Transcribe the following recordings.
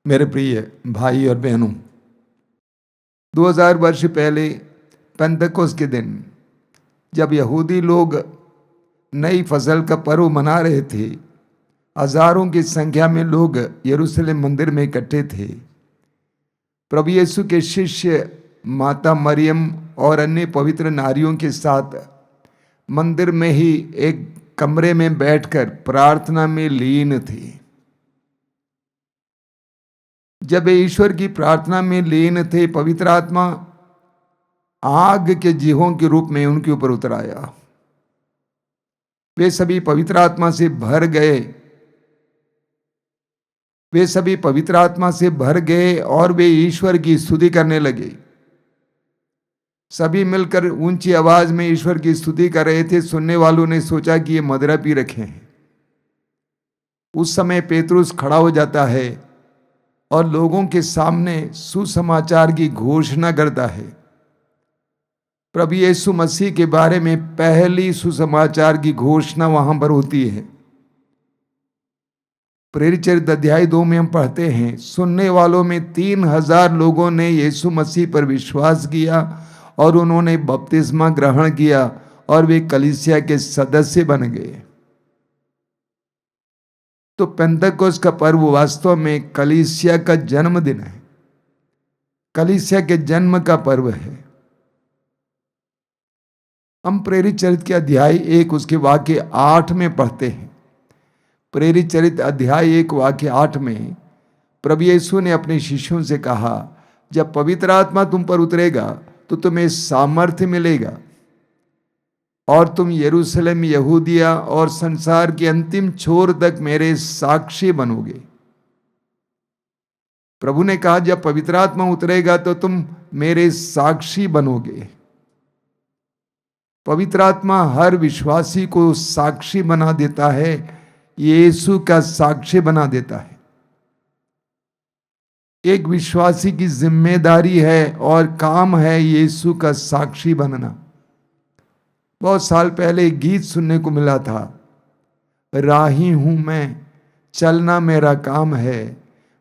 मेरे प्रिय भाई और बहनों, 2000 वर्ष पहले पेंतकोस्त के दिन जब यहूदी लोग नई फसल का पर्व मना रहे थे, हजारों की संख्या में लोग यरूशलेम मंदिर में इकट्ठे थे। प्रभु यीशु के शिष्य माता मरियम और अन्य पवित्र नारियों के साथ मंदिर में ही एक कमरे में बैठकर प्रार्थना में लीन थे। जब वे ईश्वर की प्रार्थना में लीन थे, पवित्र आत्मा आग के जीवों के रूप में उनके ऊपर उतर आया। वे सभी पवित्र आत्मा से भर गए और वे ईश्वर की स्तुति करने लगे। सभी मिलकर ऊंची आवाज में ईश्वर की स्तुति कर रहे थे। सुनने वालों ने सोचा कि ये मदिरा पी रखे हैं। उस समय पेतरुस खड़ा हो जाता है और लोगों के सामने सुसमाचार की घोषणा करता है। प्रभु यीशु मसीह के बारे में पहली सुसमाचार की घोषणा वहां पर होती है। प्रेरित चरित्र अध्याय 2 में हम पढ़ते हैं, सुनने वालों में 3000 लोगों ने यीशु मसीह पर विश्वास किया और उन्होंने बपतिस्मा ग्रहण किया और वे कलीसिया के सदस्य बन गए। तो पेंतकोस्त का पर्व वास्तव में कलीसिया का जन्मदिन है, कलीसिया के जन्म का पर्व है। हम प्रेरित चरित्र के अध्याय 1 उसके वाक्य 8 में पढ़ते हैं। प्रेरित चरित्र अध्याय 1 वाक्य 8 में प्रभु यीशु ने अपने शिष्यों से कहा, जब पवित्र आत्मा तुम पर उतरेगा तो तुम्हें सामर्थ्य मिलेगा और तुम यरूशलेम, यहूदिया और संसार के अंतिम छोर तक मेरे साक्षी बनोगे। प्रभु ने कहा, जब पवित्र आत्मा उतरेगा तो तुम मेरे साक्षी बनोगे। पवित्र आत्मा हर विश्वासी को साक्षी बना देता है, यीशु का साक्षी बना देता है। एक विश्वासी की जिम्मेदारी है और काम है यीशु का साक्षी बनना। बहुत साल पहले एक गीत सुनने को मिला था, राही हूं मैं, चलना मेरा काम है,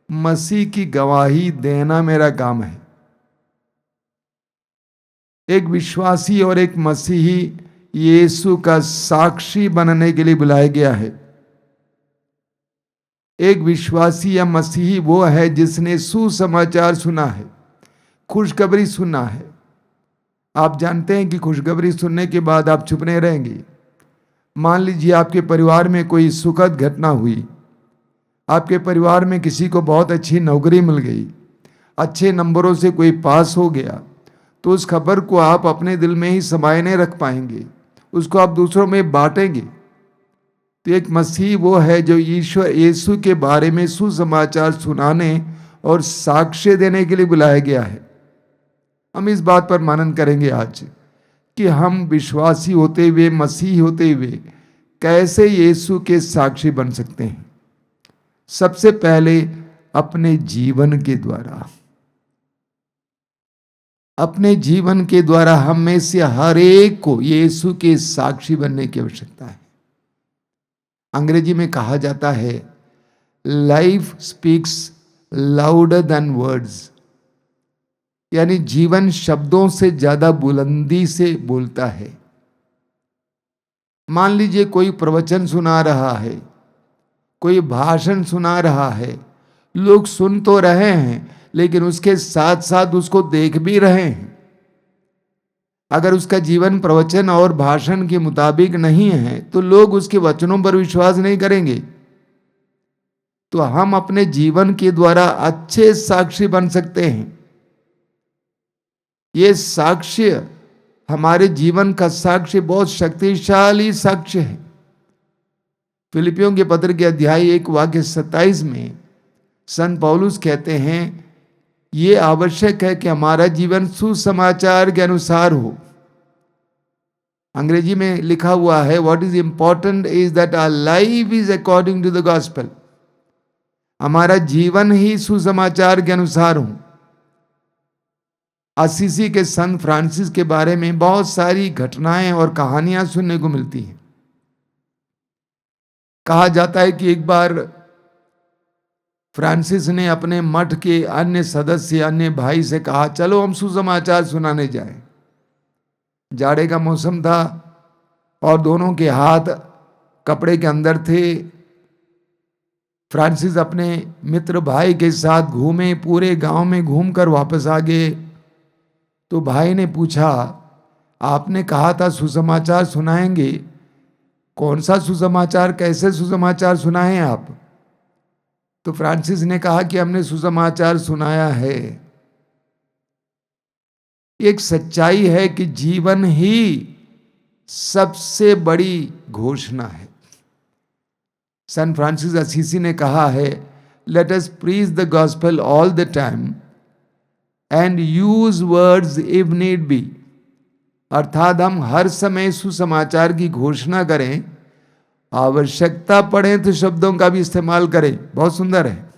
मसीह की गवाही देना मेरा काम है। एक विश्वासी और एक मसीही यीशु का साक्षी बनने के लिए बुलाया गया है। एक विश्वासी या मसीही वो है जिसने सुसमाचार सुना है, खुशखबरी सुना है। आप जानते हैं कि खुशखबरी सुनने के बाद आप चुप नहीं रहेंगे। मान लीजिए आपके परिवार में कोई सुखद घटना हुई, आपके परिवार में किसी को बहुत अच्छी नौकरी मिल गई, अच्छे नंबरों से कोई पास हो गया, तो उस खबर को आप अपने दिल में ही समाये नहीं रख पाएंगे, उसको आप दूसरों में बांटेंगे। तो एक मसीह वो है जो ईश्वर यीशु के बारे में सुसमाचार सुनाने और साक्ष्य देने के लिए बुलाया गया है। हम इस बात पर मनन करेंगे आज कि हम विश्वासी होते हुए, मसीह होते हुए कैसे यीशु के साक्षी बन सकते हैं। सबसे पहले अपने जीवन के द्वारा, अपने जीवन के द्वारा हम में से हर एक को यीशु के साक्षी बनने की आवश्यकता है। अंग्रेजी में कहा जाता है, life speaks louder than words, यानी जीवन शब्दों से ज्यादा बुलंदी से बोलता है। मान लीजिए कोई प्रवचन सुना रहा है, कोई भाषण सुना रहा है, लोग सुन तो रहे हैं लेकिन उसके साथ साथ उसको देख भी रहे हैं। अगर उसका जीवन प्रवचन और भाषण के मुताबिक नहीं है तो लोग उसके वचनों पर विश्वास नहीं करेंगे। तो हम अपने जीवन के द्वारा अच्छे साक्षी बन सकते हैं। ये साक्ष्य, हमारे जीवन का साक्ष्य बहुत शक्तिशाली साक्ष्य है। फिलिपियों के पत्र के अध्याय 1 वाक्य 27 में संत पौलुस कहते हैं, ये आवश्यक है कि हमारा जीवन सुसमाचार के अनुसार हो। अंग्रेजी में लिखा हुआ है, what is important is that our life is according to the gospel. हमारा जीवन ही सुसमाचार के अनुसार हो। असीसी के संत फ्रांसिस के बारे में बहुत सारी घटनाएं और कहानियां सुनने को मिलती हैं। कहा जाता है कि एक बार फ्रांसिस ने अपने मठ के अन्य सदस्य, अन्य भाई से कहा, चलो हम सुसमाचार सुनाने जाएं। जाड़े का मौसम था और दोनों के हाथ कपड़े के अंदर थे। फ्रांसिस अपने मित्र भाई के साथ घूमे, पूरे गांव में घूमकर वापस आ गए। तो भाई ने पूछा, आपने कहा था सुसमाचार सुनाएंगे, कौन सा सुसमाचार, कैसे सुसमाचार सुनाएं आप? तो फ्रांसिस ने कहा कि हमने सुसमाचार सुनाया है। एक सच्चाई है कि जीवन ही सबसे बड़ी घोषणा है। सन फ्रांसिस असीसी ने कहा है, let us preach the gospel all the time and use words if need be. अर्थात हम हर समय सुसमाचार की घोषणा करें, आवश्यकता पड़े तो शब्दों का भी इस्तेमाल करें। बहुत सुंदर है,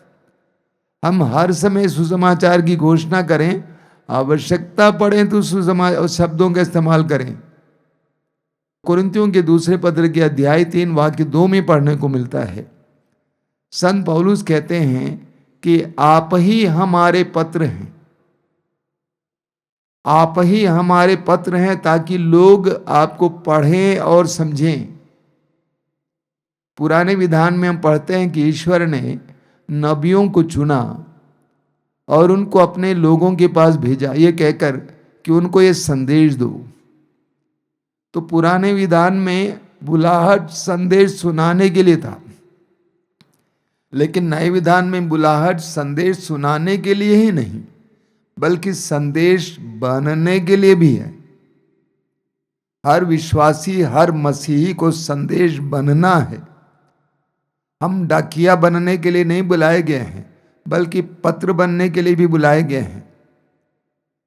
हम हर समय सुसमाचार की घोषणा करें, आवश्यकता पड़े तो शब्दों का इस्तेमाल करें। कुरिन्थियों के दूसरे पत्र के अध्याय 3 वाक्य 2 में पढ़ने को मिलता है। संत पौलुस कहते हैं कि आप ही हमारे पत्र हैं, आप ही हमारे पत्र हैं ताकि लोग आपको पढ़ें और समझें। पुराने विधान में हम पढ़ते हैं कि ईश्वर ने नबियों को चुना और उनको अपने लोगों के पास भेजा, ये कहकर कि उनको ये संदेश दो। तो पुराने विधान में बुलाहट संदेश सुनाने के लिए था, लेकिन नए विधान में बुलाहट संदेश सुनाने के लिए ही नहीं, बल्कि संदेश बनने के लिए भी है। हर विश्वासी, हर मसीही को संदेश बनना है। हम डाकिया बनने के लिए नहीं बुलाए गए हैं, बल्कि पत्र बनने के लिए भी बुलाए गए हैं।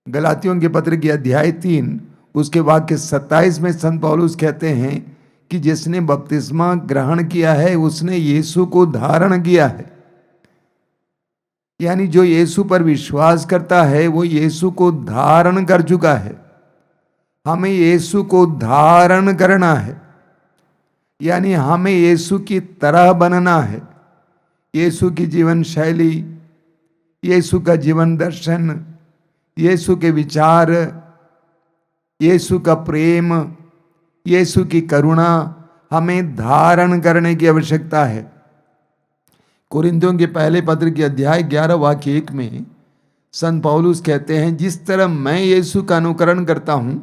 गलातियों के पत्र के अध्याय 3 उसके वाक्य 27 में संत पौलुस कहते हैं कि जिसने बपतिस्मा ग्रहण किया है उसने यीशु को धारण किया है। यानी जो यीशु पर विश्वास करता है वो यीशु को धारण कर चुका है। हमें यीशु को धारण करना है, यानी हमें यीशु की तरह बनना है। यीशु की जीवन शैली, यीशु का जीवन दर्शन, यीशु के विचार, यीशु का प्रेम, यीशु की करुणा हमें धारण करने की आवश्यकता है। कुरिन्थियों के पहले पत्र के अध्याय 11 वाक्य 1 में संत पौलुस कहते हैं, जिस तरह मैं यीशु का अनुकरण करता हूं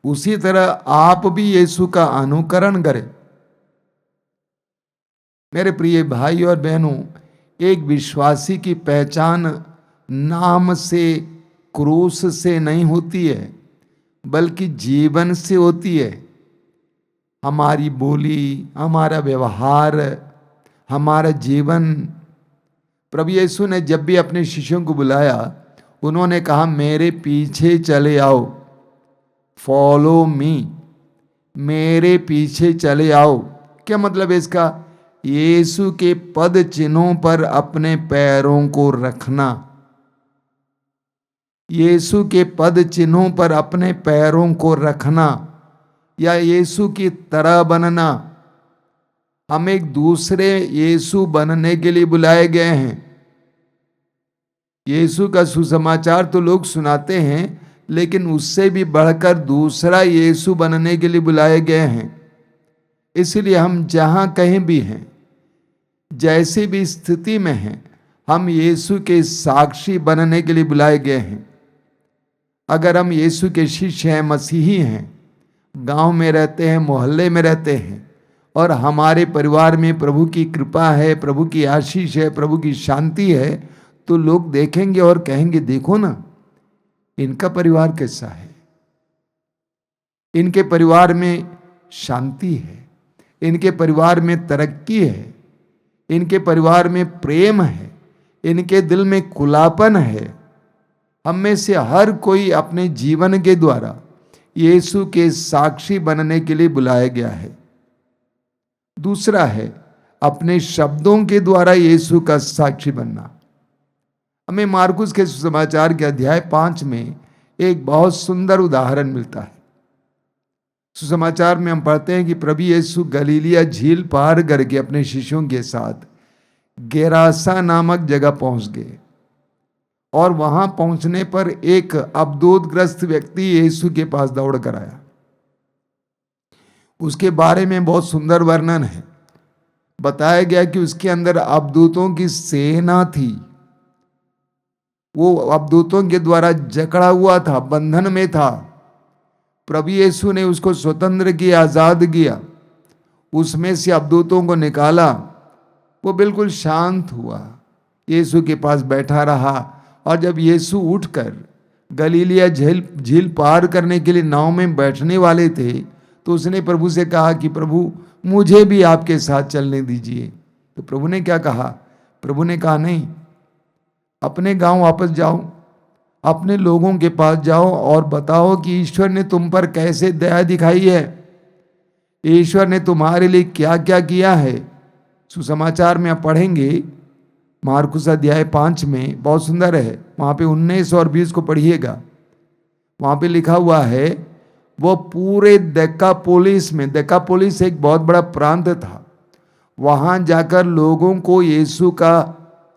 उसी तरह आप भी यीशु का अनुकरण करें। मेरे प्रिय भाई और बहनों, एक विश्वासी की पहचान नाम से, क्रूस से नहीं होती है, बल्कि जीवन से होती है। हमारी बोली, हमारा व्यवहार, हमारा जीवन। प्रभु यीशु ने जब भी अपने शिष्यों को बुलाया, उन्होंने कहा, मेरे पीछे चले आओ, फॉलो मी, मेरे पीछे चले आओ। क्या मतलब है इसका? यीशु के पद चिन्हों पर अपने पैरों को रखना, यीशु के पद चिन्हों पर अपने पैरों को रखना, या यीशु की तरह बनना। हम एक दूसरे यीशु बनने के लिए बुलाए गए हैं। यीशु का सुसमाचार तो लोग सुनाते हैं, लेकिन उससे भी बढ़कर दूसरा यीशु बनने के लिए बुलाए गए हैं। इसलिए हम जहां कहीं भी हैं, जैसी भी स्थिति में हैं, हम यीशु के साक्षी बनने के लिए बुलाए गए हैं। अगर हम यीशु के शिष्य हैं, मसीही हैं, गांव में रहते हैं, मोहल्ले में रहते हैं, और हमारे परिवार में प्रभु की कृपा है, प्रभु की आशीष है, प्रभु की शांति है, तो लोग देखेंगे और कहेंगे, देखो ना इनका परिवार कैसा है, इनके परिवार में शांति है, इनके परिवार में तरक्की है, इनके परिवार में प्रेम है, इनके दिल में खुलापन है। हम में से हर कोई अपने जीवन के द्वारा यीशु के साक्षी बनने के लिए बुलाया गया है। दूसरा है अपने शब्दों के द्वारा यीशु का साक्षी बनना। हमें मार्कुस के सुसमाचार के अध्याय 5 में एक बहुत सुंदर उदाहरण मिलता है। सुसमाचार में हम पढ़ते हैं कि प्रभु यीशु गलीलिया झील पार करके अपने शिष्यों के साथ गेरासा नामक जगह पहुंच गए और वहां पहुंचने पर एक अबदूतग्रस्त व्यक्ति यीशु के पास दौड़ कर आया। उसके बारे में बहुत सुंदर वर्णन है। बताया गया कि उसके अंदर अबदूतों की सेना थी। वो अबदूतों के द्वारा जकड़ा हुआ था, बंधन में था। प्रभु यीशु ने उसको स्वतंत्र किया, आजाद किया, उसमें से अबदूतों को निकाला। वो बिल्कुल शांत हुआ, यीशु के पास बैठा रहा। और जब यीशु उठकर गलीलिया झील पार करने के लिए नाव में बैठने वाले थे तो उसने प्रभु से कहा कि प्रभु मुझे भी आपके साथ चलने दीजिए। तो प्रभु ने क्या कहा? प्रभु ने कहा नहीं, अपने गांव वापस जाओ, अपने लोगों के पास जाओ और बताओ कि ईश्वर ने तुम पर कैसे दया दिखाई है, ईश्वर ने तुम्हारे लिए क्या क्या किया है। सुसमाचार में आप पढ़ेंगे, मार्कुस अध्याय 5 में, बहुत सुंदर है, वहाँ पे 19 और 20 को पढ़िएगा। वहाँ पे लिखा हुआ है वो पूरे देकापोलिस में, देकापोलिस एक बहुत बड़ा प्रांत था, वहाँ जाकर लोगों को यीशु का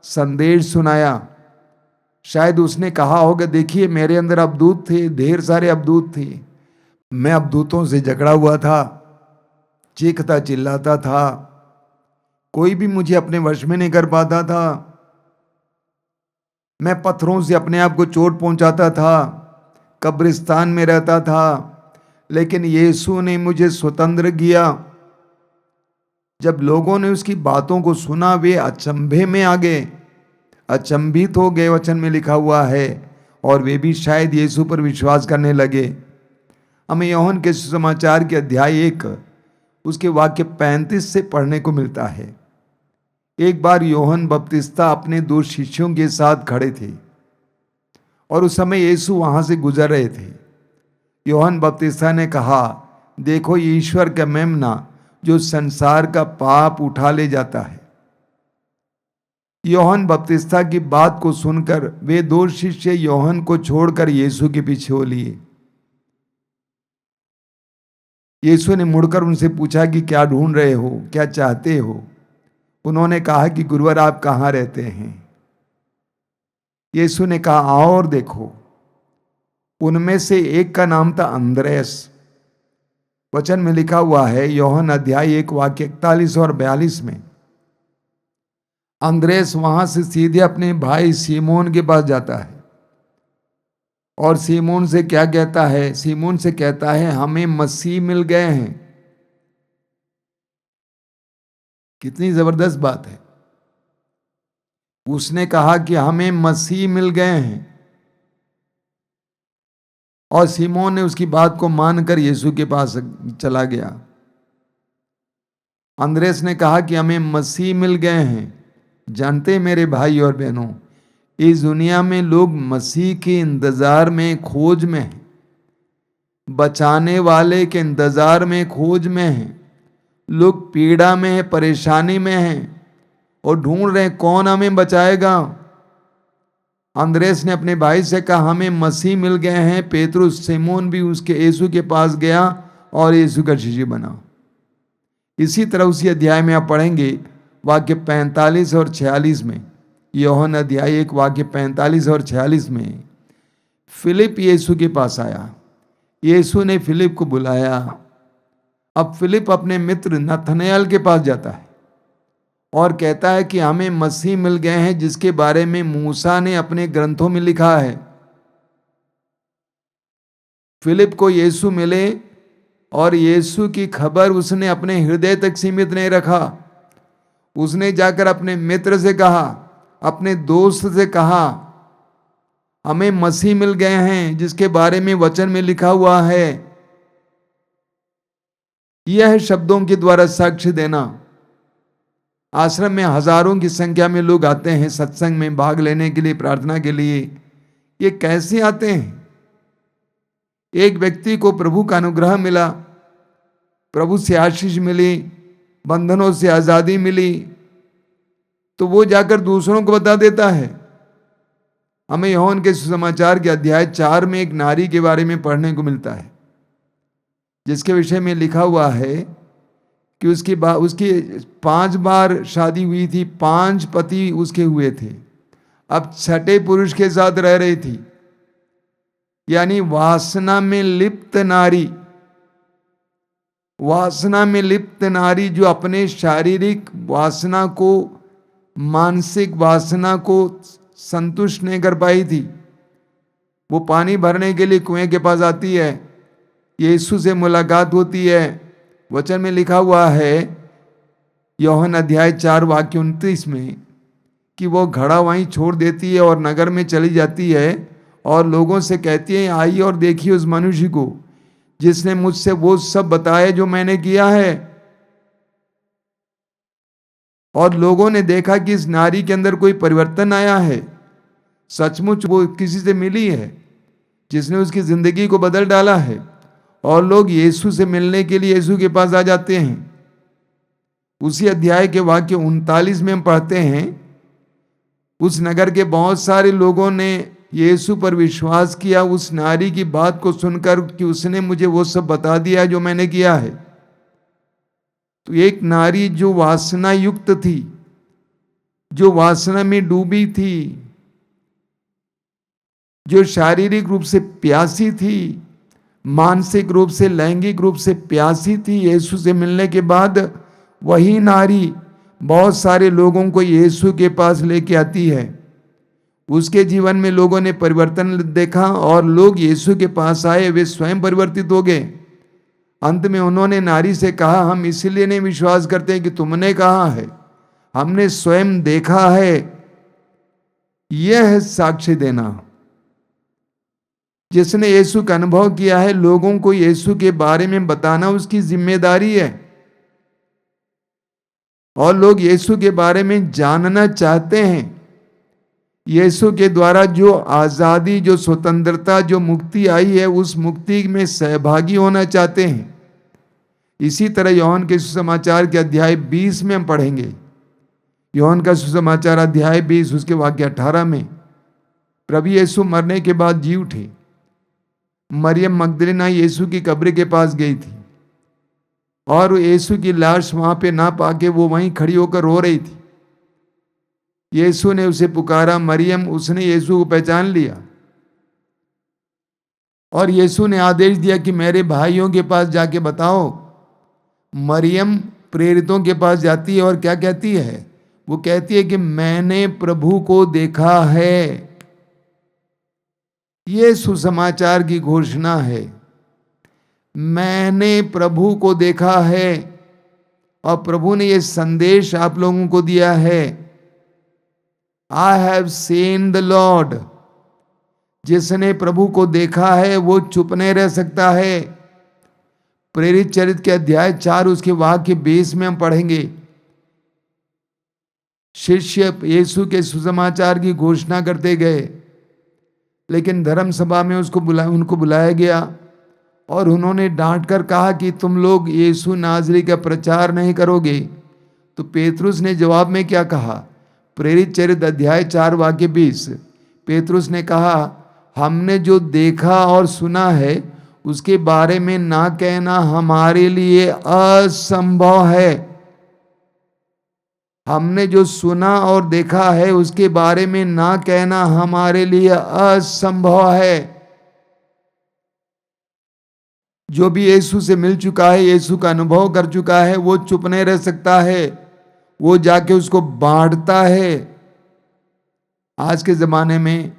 संदेश सुनाया। शायद उसने कहा होगा देखिए मेरे अंदर अबदूत थे, ढेर सारे अबदूत थे, मैं अबदूतों से जकड़ा हुआ था, चीखता चिल्लाता था, कोई भी मुझे अपने वश में नहीं कर पाता था, मैं पत्थरों से अपने आप को चोट पहुंचाता था, कब्रिस्तान में रहता था, लेकिन यीशु ने मुझे स्वतंत्र किया। जब लोगों ने उसकी बातों को सुना वे अचंभे में आ गए, अचंभित हो गए, वचन में लिखा हुआ है, और वे भी शायद यीशु पर विश्वास करने लगे। हमें यूहन्ना के सुसमाचार के अध्याय 1 उसके वाक्य 35 से पढ़ने को मिलता है। एक बार यूहन्ना बपतिस्ता अपने 2 शिष्यों के साथ खड़े थे और उस समय यीशु वहां से गुजर रहे थे। यूहन्ना बपतिस्ता ने कहा, देखो ईश्वर का मेमना जो संसार का पाप उठा ले जाता है। यूहन्ना बपतिस्ता की बात को सुनकर वे 2 शिष्य यूहन्ना को छोड़कर यीशु के पीछे हो लिए। यीशु ने मुड़कर उनसे पूछा कि क्या ढूंढ रहे हो, क्या चाहते हो? उन्होंने कहा कि गुरुवर आप कहाँ रहते हैं? यीशु ने कहा आओ और देखो। उनमें से एक का नाम था अंद्रयास। वचन में लिखा हुआ है यूहन्ना अध्याय 1 वाक्य 41 और 42 में, अंद्रयास वहां से सीधे अपने भाई सीमोन के पास जाता है और सीमोन से क्या कहता है? सीमोन से कहता है हमें मसीह मिल गए हैं। कितनी जबरदस्त बात है। उसने कहा कि हमें मसीह मिल गए हैं और सीमोन ने उसकी बात को मानकर यीशु के पास चला गया। अंद्रयास ने कहा कि हमें मसीह मिल गए हैं। जानते मेरे भाई और बहनों, इस दुनिया में लोग मसीह के इंतजार में, खोज में हैं, बचाने वाले के इंतजार में, खोज में हैं। लोग पीड़ा में हैं, परेशानी में हैं और ढूंढ रहे हैं कौन हमें बचाएगा। अंद्रयास ने अपने भाई से कहा हमें मसीह मिल गए हैं। पेतरुस, सीमोन भी उसके यीशु के पास गया और यीशु का शिष्य बना। इसी तरह उसी अध्याय में आप पढ़ेंगे वाक्य 45 और 46 में, यूहन्ना अध्याय 1 वाक्य 45 और 46 में, फिलिप यीशु के पास आया। यीशु ने फिलिप को बुलाया। अब फिलिप अपने मित्र नथनएल के पास जाता है और कहता है कि हमें मसीह मिल गए हैं जिसके बारे में मूसा ने अपने ग्रंथों में लिखा है। फिलिप को यीशु मिले और यीशु की खबर उसने अपने हृदय तक सीमित नहीं रखा। उसने जाकर अपने मित्र से कहा, अपने दोस्त से कहा, हमें मसीह मिल गए हैं जिसके बारे में वचन में लिखा हुआ है। यह शब्दों के द्वारा साक्ष्य देना। आश्रम में हजारों की संख्या में लोग आते हैं सत्संग में भाग लेने के लिए, प्रार्थना के लिए। ये कैसे आते हैं? एक व्यक्ति को प्रभु का अनुग्रह मिला, प्रभु से आशीष मिली, बंधनों से आजादी मिली, तो वो जाकर दूसरों को बता देता है। हमें यूहन्ना के सुसमाचार के अध्याय 4 में एक नारी के बारे में पढ़ने को मिलता है जिसके विषय में लिखा हुआ है कि उसकी 5 बार शादी हुई थी, 5 पति उसके हुए थे, अब छठे पुरुष के साथ रह रही थी। यानी वासना में लिप्त नारी, वासना में लिप्त नारी जो अपने शारीरिक वासना को, मानसिक वासना को संतुष्ट नहीं कर पाई थी, वो पानी भरने के लिए कुएं के पास आती है, यीशु से मुलाकात होती है। वचन में लिखा हुआ है यूहन्ना अध्याय 4 वाक्य 29 में कि वो घड़ा वहीं छोड़ देती है और नगर में चली जाती है और लोगों से कहती है, आइए और देखिए उस मनुष्य को जिसने मुझसे वो सब बताया जो मैंने किया है। और लोगों ने देखा कि इस नारी के अंदर कोई परिवर्तन आया है, सचमुच वो किसी से मिली है जिसने उसकी जिंदगी को बदल डाला है। और लोग यीशु से मिलने के लिए यीशु के पास आ जाते हैं। उसी अध्याय के वाक्य 39 में हम पढ़ते हैं, उस नगर के बहुत सारे लोगों ने यीशु पर विश्वास किया उस नारी की बात को सुनकर कि उसने मुझे वो सब बता दिया जो मैंने किया है। तो एक नारी जो वासना युक्त थी, जो वासना में डूबी थी, जो शारीरिक रूप से प्यासी थी, मानसिक रूप से, लैंगिक रूप से प्यासी थी, यीशु से मिलने के बाद वही नारी बहुत सारे लोगों को यीशु के पास लेके आती है। उसके जीवन में लोगों ने परिवर्तन देखा और लोग यीशु के पास आए, वे स्वयं परिवर्तित हो गए। अंत में उन्होंने नारी से कहा, हम इसलिए नहीं विश्वास करते कि तुमने कहा है, हमने स्वयं देखा है। यह है साक्ष्य देना। जिसने यीशु का अनुभव किया है, लोगों को यीशु के बारे में बताना उसकी जिम्मेदारी है। और लोग यीशु के बारे में जानना चाहते हैं। यीशु के द्वारा जो आजादी, जो स्वतंत्रता, जो मुक्ति आई है, उस मुक्ति में सहभागी होना चाहते हैं। इसी तरह यूहन्ना के सुसमाचार के अध्याय 20 में हम पढ़ेंगे। यूहन्ना का सुसमाचार अध्याय 20 उसके वाक्य 18 में प्रभु यीशु मरने के बाद जी उठे। मरियम मगदलीना यीशु की कब्र के पास गई थी और यीशु की लाश वहां पे ना पाके वो वहीं खड़ी होकर रो रही थी। यीशु ने उसे पुकारा, मरियम। उसने यीशु को पहचान लिया और यीशु ने आदेश दिया कि मेरे भाइयों के पास जाके बताओ। मरियम प्रेरितों के पास जाती है और क्या कहती है? वो कहती है कि मैंने प्रभु को देखा है। ये सुसमाचार की घोषणा है, मैंने प्रभु को देखा है। और प्रभु ने ये संदेश आप लोगों को दिया है, I have seen the Lord. जिसने प्रभु को देखा है वो चुप नहीं रह सकता है। प्रेरित चरित्र के अध्याय 4 उसके वाक्य 20 में हम पढ़ेंगे, शिष्य यीशु के सुसमाचार की घोषणा करते गए, लेकिन धर्म सभा में उनको बुलाया गया और उन्होंने डांट कर कहा कि तुम लोग यीशु नाज़री का प्रचार नहीं करोगे। तो पेतरुस ने जवाब में क्या कहा? प्रेरित चरित्र अध्याय 4 वाक्य 20, पेतरुस ने कहा, हमने जो देखा और सुना है उसके बारे में ना कहना हमारे लिए असंभव है। हमने जो सुना और देखा है उसके बारे में ना कहना हमारे लिए असंभव है। जो भी यीशु से मिल चुका है, यीशु का अनुभव कर चुका है, वो चुप नहीं रह सकता है, वो जाके उसको बांटता है। आज के जमाने में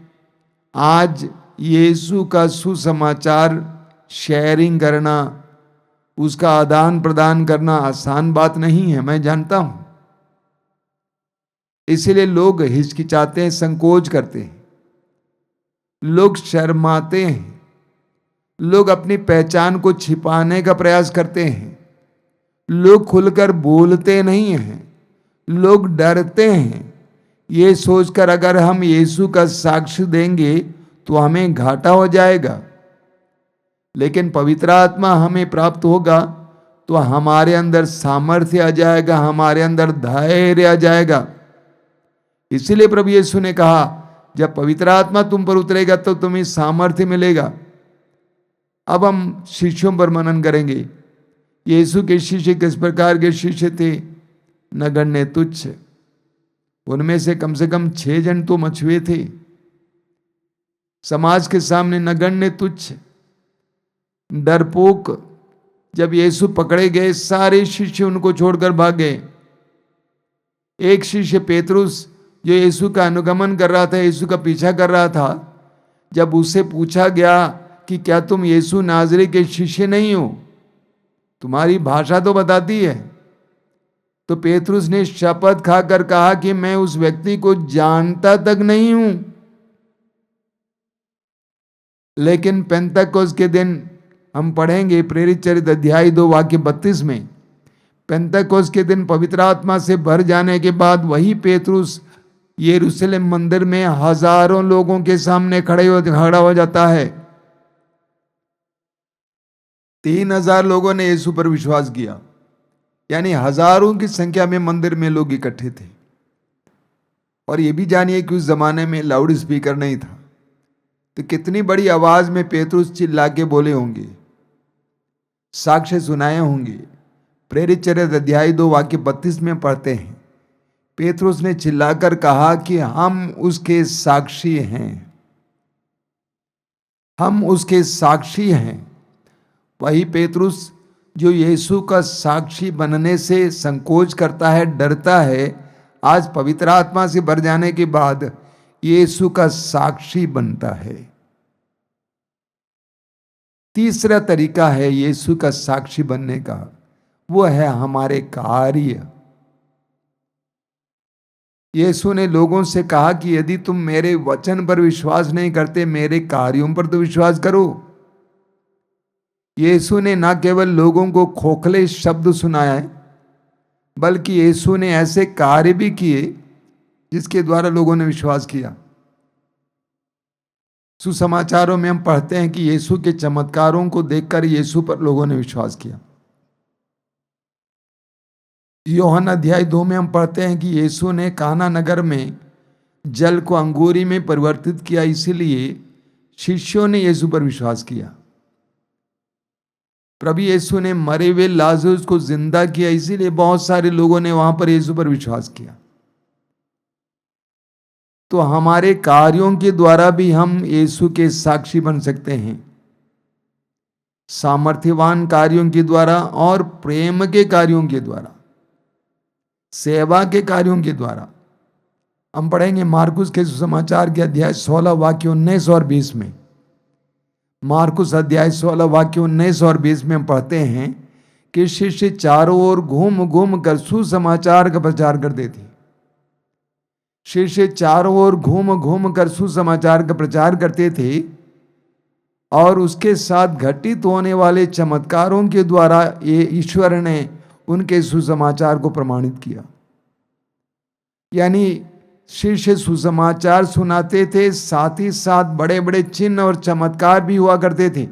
आज यीशु का सुसमाचार शेयरिंग करना, उसका आदान प्रदान करना आसान बात नहीं है, मैं जानता हूं। इसलिए लोग हिचकिचाते हैं, संकोच करते हैं, लोग शर्माते हैं, लोग अपनी पहचान को छिपाने का प्रयास करते हैं, लोग खुलकर बोलते नहीं हैं, लोग डरते हैं ये सोचकर अगर हम यीशु का साक्ष्य देंगे तो हमें घाटा हो जाएगा। लेकिन पवित्र आत्मा हमें प्राप्त होगा तो हमारे अंदर सामर्थ्य आ जाएगा, हमारे अंदर धैर्य आ जाएगा। इसीलिए प्रभु यीशु ने कहा, जब पवित्र आत्मा तुम पर उतरेगा तो तुम्हें सामर्थ्य मिलेगा। अब हम शिष्यों पर मनन करेंगे। यीशु के शिष्य किस प्रकार के शिष्य थे? नगण्य, तुच्छ। उनमें से कम 6 जन तो मछुए थे। समाज के सामने नगण्य, तुच्छ, डरपोक। जब यीशु पकड़े गए, सारे शिष्य उनको छोड़कर भाग गए। एक शिष्य पेतरुस, जो यीशु का अनुगमन कर रहा था, यीशु का पीछा कर रहा था, जब उससे पूछा गया कि क्या तुम यीशु नाजरी के शिष्य नहीं हो? तुम्हारी भाषा तो बताती है। तो पेतरुस ने शपथ खाकर कहा कि मैं उस व्यक्ति को जानता तक नहीं हूं। लेकिन पेंतकोस्त के दिन हम पढ़ेंगे प्रेरित चरित्र अध्याय 2 वाक्य 32 में, पेंतकोस्त के दिन पवित्र आत्मा से भर जाने के बाद वही पेतरुस यरूशलेम मंदिर में हजारों लोगों के सामने खड़ा हो जाता है। 3000 लोगों ने यीशु पर विश्वास किया, यानी हजारों की संख्या में मंदिर में लोग इकट्ठे थे। और यह भी जानिए कि उस जमाने में लाउड स्पीकर नहीं था, तो कितनी बड़ी आवाज में पेतरुस चिल्ला के बोले होंगे, साक्ष्य सुनाए होंगे। प्रेरित चरित्र अध्याय 2 वाक्य 32 में पढ़ते हैं, पेतरुस ने चिल्लाकर कहा कि हम उसके साक्षी हैं, हम उसके साक्षी हैं। वही पेतरुस जो यीशु का साक्षी बनने से संकोच करता है, डरता है, आज पवित्र आत्मा से भर जाने के बाद यीशु का साक्षी बनता है। तीसरा तरीका है यीशु का साक्षी बनने का, वो है हमारे कार्य। यीशु ने लोगों से कहा कि यदि तुम मेरे वचन पर विश्वास नहीं करते, मेरे कार्यों पर तो विश्वास करो। यीशु ने ना केवल लोगों को खोखले शब्द सुनाए, बल्कि यीशु ने ऐसे कार्य भी किए जिसके द्वारा लोगों ने विश्वास किया। सुसमाचारों में हम पढ़ते हैं कि यीशु के चमत्कारों को देखकर यीशु पर लोगों ने विश्वास किया। यूहन्ना अध्याय 2 में हम पढ़ते हैं कि यीशु ने काना नगर में जल को अंगूरी में परिवर्तित किया, इसीलिए शिष्यों ने यीशु पर विश्वास किया। प्रभु यीशु ने मरे हुए लाजरुस को जिंदा किया, इसीलिए बहुत सारे लोगों ने वहां पर यीशु पर विश्वास किया। तो हमारे कार्यों के द्वारा भी हम यीशु के साक्षी बन सकते हैं, सामर्थ्यवान कार्यों के द्वारा और प्रेम के कार्यों के द्वारा, सेवा के कार्यों के द्वारा। हम पढ़ेंगे मार्कुस के सुसमाचार के अध्याय 16 वाक्य 19 और 20 में। मार्कुस अध्याय 16 वाक्य 19 और 20 में हम पढ़ते हैं कि शिष्य चारों ओर घूम घूम कर सुसमाचार का प्रचार करते थे। शिष्य चारों ओर घूम घूम कर सुसमाचार का प्रचार करते थे और उसके साथ घटित होने वाले चमत्कारों के द्वारा ये ईश्वर ने उनके सुसमाचार को प्रमाणित किया। यानी शिष्य सुसमाचार सुनाते थे, साथ ही साथ बड़े बड़े चिन्ह और चमत्कार भी हुआ करते थे।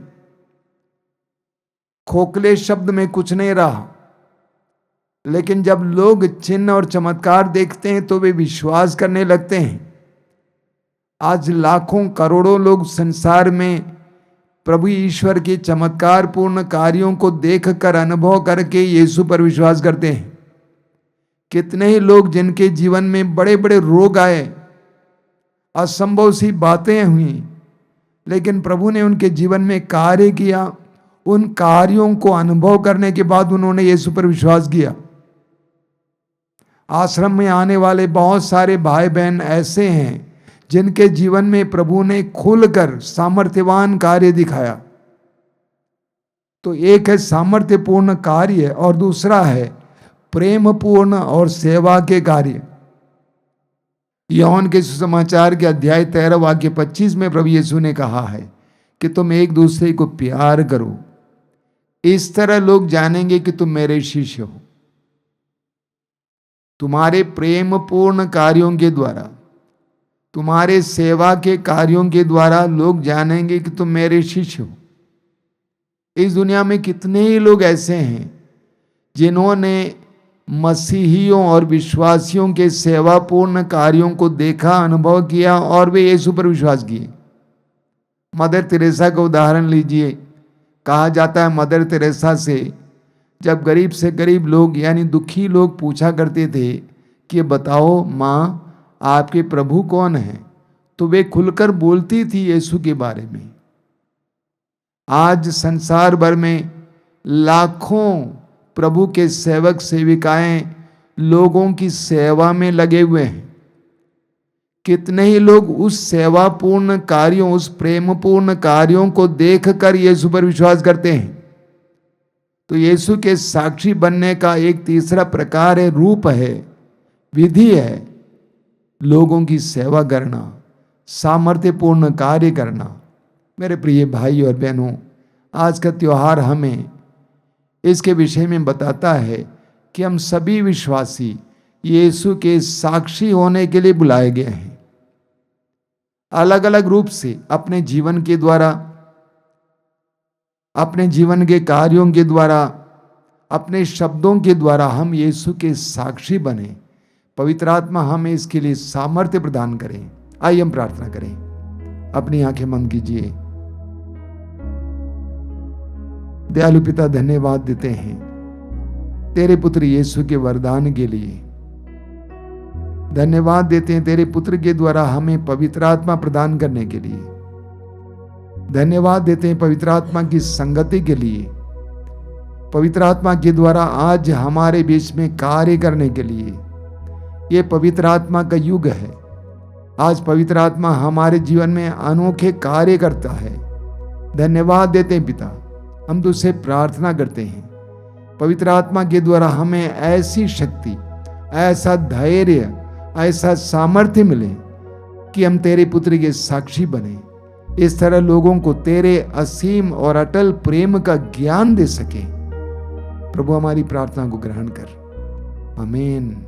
खोखले शब्द में कुछ नहीं रहा, लेकिन जब लोग चिन्ह और चमत्कार देखते हैं तो वे विश्वास करने लगते हैं। आज लाखों करोड़ों लोग संसार में प्रभु ईश्वर के चमत्कार पूर्ण कार्यों को देखकर अनुभव करके यीशु पर विश्वास करते हैं। कितने ही लोग जिनके जीवन में बड़े बड़े रोग आए, असंभव सी बातें हुई, लेकिन प्रभु ने उनके जीवन में कार्य किया। उन कार्यों को अनुभव करने के बाद उन्होंने यीशु पर विश्वास किया। आश्रम में आने वाले बहुत सारे भाई बहन ऐसे हैं जिनके जीवन में प्रभु ने खुलकर सामर्थ्यवान कार्य दिखाया। तो एक है सामर्थ्यपूर्ण कार्य और दूसरा है प्रेमपूर्ण और सेवा के कार्य। यूहन्ना के सुसमाचार के अध्याय 13 वाक्य 25 में प्रभु यीशु ने कहा है कि तुम एक दूसरे को प्यार करो, इस तरह लोग जानेंगे कि तुम मेरे शिष्य हो। तुम्हारे प्रेमपूर्ण कार्यों के द्वारा, तुम्हारे सेवा के कार्यों के द्वारा लोग जानेंगे कि तुम मेरे शिष्य हो। इस दुनिया में कितने ही लोग ऐसे हैं जिन्होंने मसीहियों और विश्वासियों के सेवापूर्ण कार्यों को देखा, अनुभव किया और वे यीशु पर विश्वास किए। मदर तेरेसा का उदाहरण लीजिए। कहा जाता है मदर तेरेसा से जब गरीब से गरीब लोग यानी दुखी लोग पूछा करते थे कि बताओ माँ आपके प्रभु कौन हैं, तो वे खुलकर बोलती थी यीशु के बारे में। आज संसार भर में लाखों प्रभु के सेवक सेविकाएं लोगों की सेवा में लगे हुए हैं। कितने ही लोग उस सेवापूर्ण कार्यों, उस प्रेमपूर्ण कार्यों को देखकर यीशु पर विश्वास करते हैं। तो यीशु के साक्षी बनने का एक तीसरा प्रकार है, रूप है, विधि है, लोगों की सेवा करना, सामर्थ्यपूर्ण कार्य करना। मेरे प्रिय भाई और बहनों, आज का त्योहार हमें इसके विषय में बताता है कि हम सभी विश्वासी यीशु के साक्षी होने के लिए बुलाए गए हैं। अलग अलग रूप से अपने जीवन के द्वारा, अपने जीवन के कार्यों के द्वारा, अपने शब्दों के द्वारा हम यीशु के साक्षी बने। पवित्र आत्मा हमें इसके लिए सामर्थ्य प्रदान करें। आइए हम प्रार्थना करें। अपनी आंखें बंद कीजिए। दयालु पिता, धन्यवाद देते हैं तेरे पुत्र यीशु के वरदान के लिए। धन्यवाद देते हैं तेरे पुत्र के द्वारा हमें पवित्र आत्मा प्रदान करने के लिए। धन्यवाद देते हैं पवित्र आत्मा की संगति के लिए, पवित्र आत्मा के द्वारा आज हमारे बीच में कार्य करने के लिए। ये पवित्र आत्मा का युग है। आज पवित्र आत्मा हमारे जीवन में अनोखे कार्य करता है। धन्यवाद देते हैं पिता। हम तुझसे प्रार्थना करते हैं पवित्र आत्मा के द्वारा हमें ऐसी शक्ति, ऐसा धैर्य, ऐसा सामर्थ्य मिले कि हम तेरे पुत्र के साक्षी बने। इस तरह लोगों को तेरे असीम और अटल प्रेम का ज्ञान दे सके। प्रभु हमारी प्रार्थना को ग्रहण कर। आमीन।